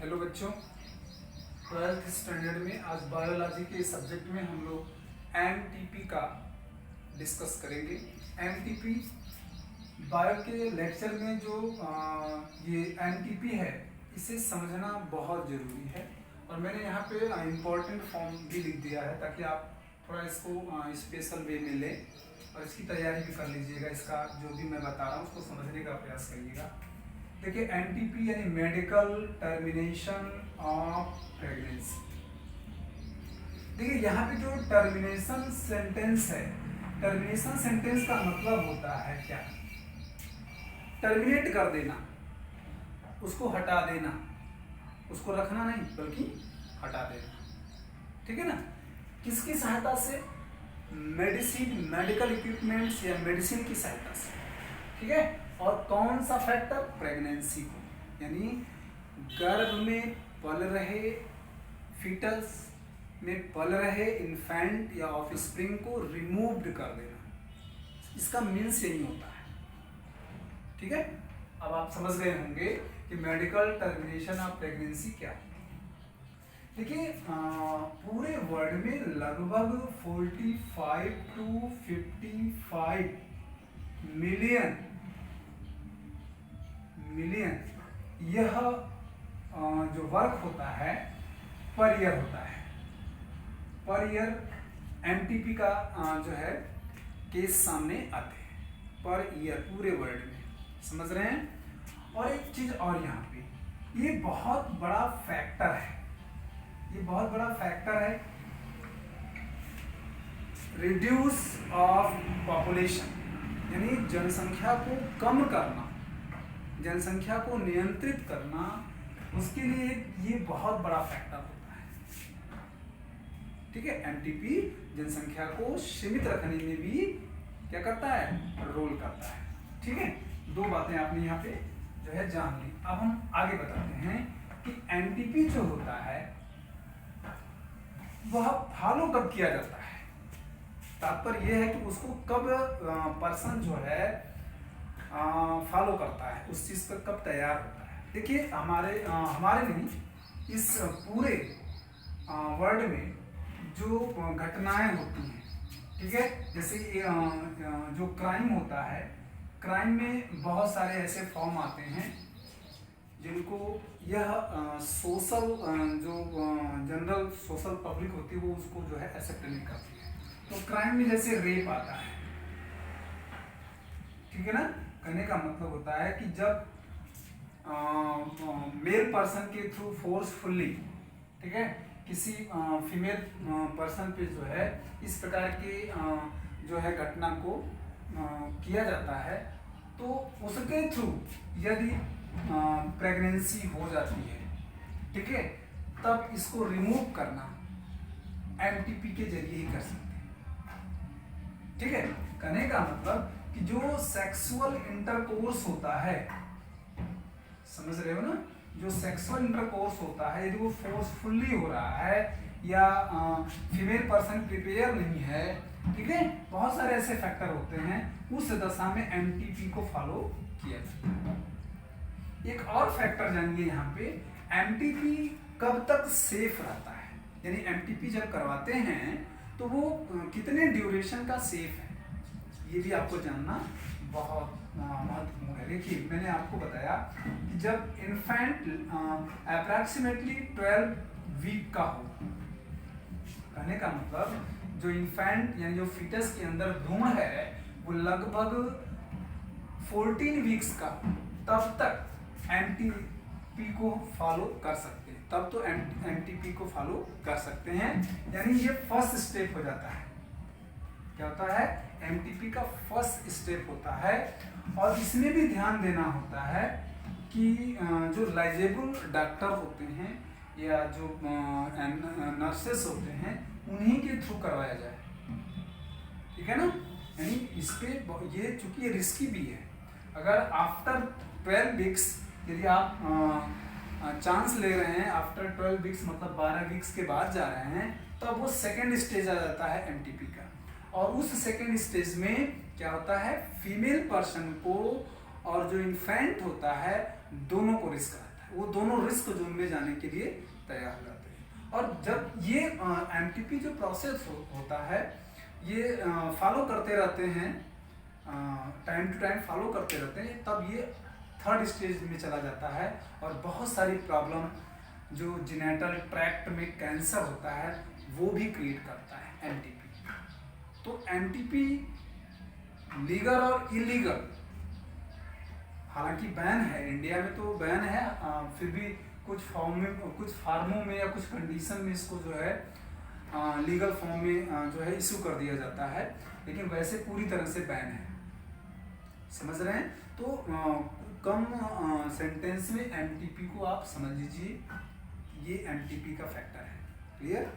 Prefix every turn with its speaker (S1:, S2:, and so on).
S1: Hello बच्चों, 12th standard में आज बायोलॉजी के सब्जेक्ट में हम लोग एमटीपी का डिस्कस करेंगे। एमटीपी बायो के लेक्चर में जो ये एमटीपी है इसे समझना बहुत ज़रूरी है और मैंने यहाँ पे इम्पोर्टेंट फॉर्म भी लिख दिया है ताकि आप थोड़ा इसको स्पेशल वे में लें और इसकी तैयारी भी कर लीजिएगा। इसका जो भी मैं बता रहा हूँ उसको समझने का प्रयास करिएगा। देखिए, एनटीपी यानी मेडिकल टर्मिनेशन ऑफ प्रेगनेंसी। देखिए यहाँ पे जो टर्मिनेशन सेंटेंस है, टर्मिनेशन सेंटेंस का मतलब होता है क्या? टर्मिनेट कर देना, उसको हटा देना, उसको रखना नहीं बल्कि हटा देना। ठीक है ना? किसकी सहायता से? मेडिसिन, मेडिकल इक्विपमेंट्स या मेडिसिन की सहायता से। ठीक है? और कौन सा फैक्टर? प्रेगनेंसी को, यानी गर्भ में पल रहे फीटस में पल रहे इन्फेंट या ऑफस्प्रिंग को रिमूव्ड कर देना। इसका मीन्स यही होता है। ठीक है? अब आप समझ गए होंगे कि मेडिकल टर्मिनेशन ऑफ प्रेगनेंसी क्या है। देखिए, पूरे वर्ल्ड में लगभग 45 to 55 मिलियन यह जो वर्क होता है पर ईयर होता है। पर ईयर एमटीपी का जो है केस सामने आते हैं पर ईयर पूरे वर्ल्ड में। समझ रहे हैं? और एक चीज और यहाँ पे ये बहुत बड़ा फैक्टर है, ये बहुत बड़ा फैक्टर है रिड्यूस ऑफ पॉपुलेशन, यानी जनसंख्या को कम करना, जनसंख्या को नियंत्रित करना, उसके लिए ये बहुत बड़ा फैक्टर होता है। ठीक है? एमटीपी जनसंख्या को सीमित रखने में भी क्या करता है? रोल करता है। ठीक है? दो बातें आपने यहाँ पे जो है जान ली। अब हम आगे बताते हैं कि एमटीपी जो होता है वह फॉलो कब किया जाता है। तात्पर्य यह है कि उसको कब पर्सन जो है फॉलो करता है, उस चीज पर कब तैयार होता है। देखिए, हमारे नहीं, इस पूरे वर्ल्ड में जो घटनाएं होती हैं, ठीक है, जैसे जो क्राइम होता है, क्राइम में बहुत सारे ऐसे फॉर्म आते हैं जिनको यह सोशल जो जनरल सोशल पब्लिक होती है वो उसको जो है एक्सेप्ट नहीं करती है। तो क्राइम में जैसे रेप आता है, ठीक है ना? कहने का मतलब होता है कि जब मेल पर्सन के थ्रू फोर्सफुली, ठीक है, किसी फीमेल पर्सन पे जो है इस प्रकार के जो है घटना को किया जाता है, तो उसके थ्रू यदि प्रेगनेंसी हो जाती है, ठीक है, तब इसको रिमूव करना एमटीपी के जरिए ही कर सकते हैं। ठीक है? कहने का मतलब कि जो सेक्सुअल इंटरकोर्स होता है, समझ रहे हो ना, जो सेक्सुअल इंटरकोर्स होता है यदि वो फोर्सफुली हो रहा है या फीमेल पर्सन प्रिपेयर नहीं है, ठीक है, बहुत सारे ऐसे फैक्टर होते हैं, उस दशा में एमटीपी को फॉलो किया जाता है। एक और फैक्टर जानिए यहाँ पे, एमटीपी कब तक सेफ रहता है, यानी एमटीपी जब करवाते हैं तो वो कितने ड्यूरेशन का सेफ है, ये भी आपको जानना बहुत महत्वपूर्ण है। देखिए, मैंने आपको बताया कि जब इन्फेंट अप्रॉक्सीमेटली 12 वीक का हो, कहने का मतलब जो इन्फेंट यानी जो फीटस के अंदर भ्रूण है वो लगभग 14 वीक्स का, तब तक एमटीपी को फॉलो कर सकते हैं, तब तो एमटीपी को फॉलो कर सकते हैं। यानी ये फर्स्ट स्टेप हो जाता है। क्या होता है? एमटीपी का फर्स्ट स्टेप होता है। और इसमें भी ध्यान देना होता है कि जो लाइजेबल डॉक्टर होते हैं या जो नर्सेस होते हैं उन्हीं के थ्रू करवाया जाए। ठीक है ना? यानी इस पे ये चूंकि ये रिस्की भी है, अगर आफ्टर 12 वीक्स यदि आप चांस ले रहे हैं, आफ्टर 12 वीक्स मतलब 12 वीक्स के बाद जा रहे हैं, तब वो सेकेंड स्टेज आ जाता है एमटीपी का। और उस सेकेंड स्टेज में क्या होता है? फीमेल पर्सन को और जो इन्फेंट होता है दोनों को रिस्क रहता है। वो दोनों रिस्क जोन में जाने के लिए तैयार हो जाते हैं। और जब ये एमटीपी जो प्रोसेस होता है ये फॉलो करते रहते हैं, टाइम टू टाइम फॉलो करते रहते हैं, तब ये थर्ड स्टेज में चला जाता है और बहुत सारी प्रॉब्लम जो जेनेटल ट्रैक्ट में कैंसर होता है वो भी क्रिएट करता है एमटीपी। तो एमटीपी लीगल और इलीगल, हालांकि बैन है इंडिया में, तो बैन है, फिर भी कुछ फार्मों में या कुछ कंडीशन में इसको जो है लीगल फॉर्म में जो है इशू कर दिया जाता है, लेकिन वैसे पूरी तरह से बैन है। समझ रहे हैं? तो कम सेंटेंस में एमटीपी को आप समझ लीजिए, ये एमटीपी का फैक्टर है। क्लियर?